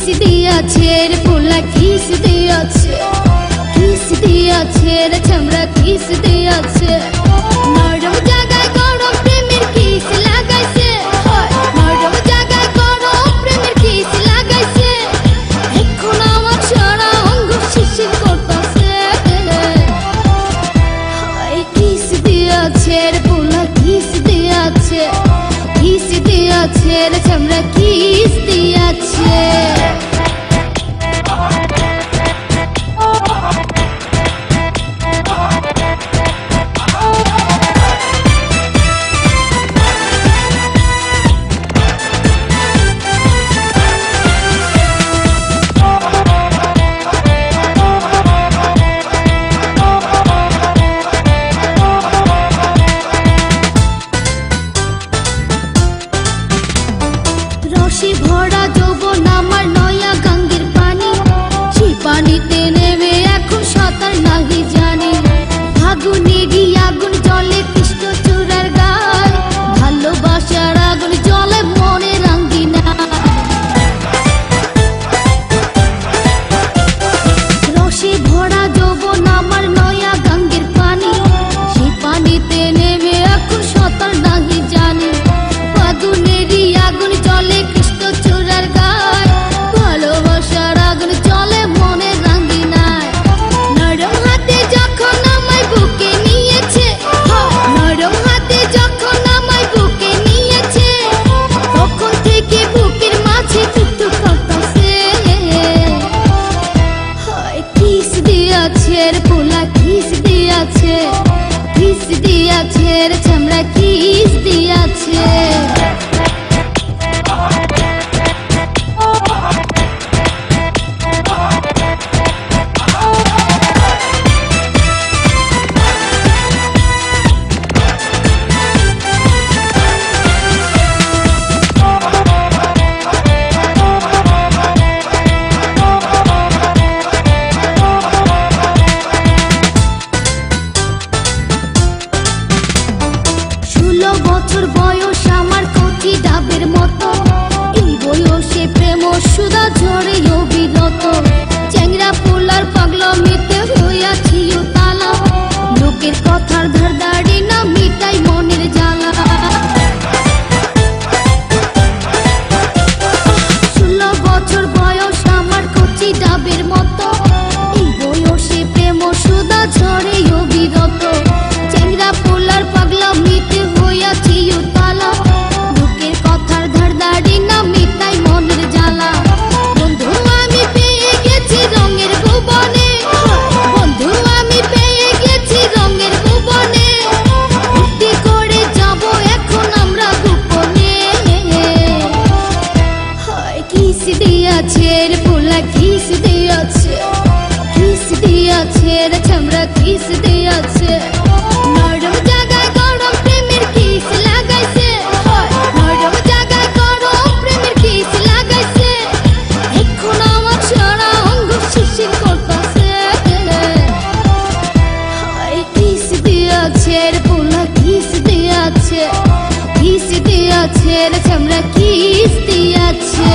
দিয়াছে রে পোলা কিস দিয়াছে, কিস দিয়াছে রে চামড়া কিস দিয়াছে। নরম জায়গায় গরম প্রেমের কিস লাগাইছে, নরম জায়গায় গরম প্রেমের কিস লাগাইছে। এখন আমার সারা অঙ্গ শিশির করতেছে। কিস দিয়াছে রে পোলা কিস দিয়াছে, কিস দিয়াছে রে চামড়া কিস দিয়াছে। রসে ভরা যৌবন আমার নয়া গাঙ্গের পানি, সেই পানিতে নেমে এখন সাঁতার নাহি জানি। ফাগুনেরই আগুন জলে কৃষ্ণ চূড়ার গায়, ভালোবাসার আগুন জলে মনে রাঙ্গিনা। রসে ভরা যৌবন আমার নয়া গাঙ্গের পানি, সেই পানিতে নেমে এখন সাঁতার নাহি জানি। ফাগুনেরই আগুন জলে কৃষ্ণ চূড়ার গায়, ভালোবাসার আগুন জলে মনে রাঙ্গিনায়। নরম হাতে যখন আমায় বুকে নিয়েছে, নরম হাতে যখন আমায় বুকে নিয়েছে, তখন থেকে বুকের মাঝে টুকটুক করতেছে। কিস দিয়াছে রে পোলা কিস দিয়াছে, কিস দিয়াছে রে চামড়া কিস দিয়াছে। বছর বয়স আমার কচি ডাবের মতো, এই বয়সে প্রেম সুধা ঝরে অবিরত। চ্যাংরা পোলার পাগলামিতে হইয়াছি উতালা, লোকের কথার ধারদাড়ি না মিটাই মনের জ্বালা। 16 বছর বয়স আমার কচি ডাবের মতো, এই বয়সে প্রেম সুধা ঝরে অবিরত। চ্যাংরা পোলার পাগলামিতে হইয়াছি উতালা, লোকের কথার ধারদাড়ি না মিটাই মনের জ্বালা। বন্ধু আমি পেয়ে গেছি রঙের ভুবনে, বন্ধু আমি পেয়ে গেছি রঙের ভুবনে। ফুর্তি করে যাব এখন আমরা গোপনে। কিস দিয়াছে রে পোলা কিস দিয়াছে, কিস দিয়াছে রে চামড়া কিস দিয়াছে। নরম জায়গায় গরম প্রেমের কিস লাগাইছে, নরম জায়গায় গরম প্রেমের কিস লাগাইছে। এখন আমার সারা অঙ্গ শিশির করতেছে। কিস দিয়াছে রে পোলা কিস দিয়াছে, কিস দিয়াছে রে চামড়া কিস দিয়াছে।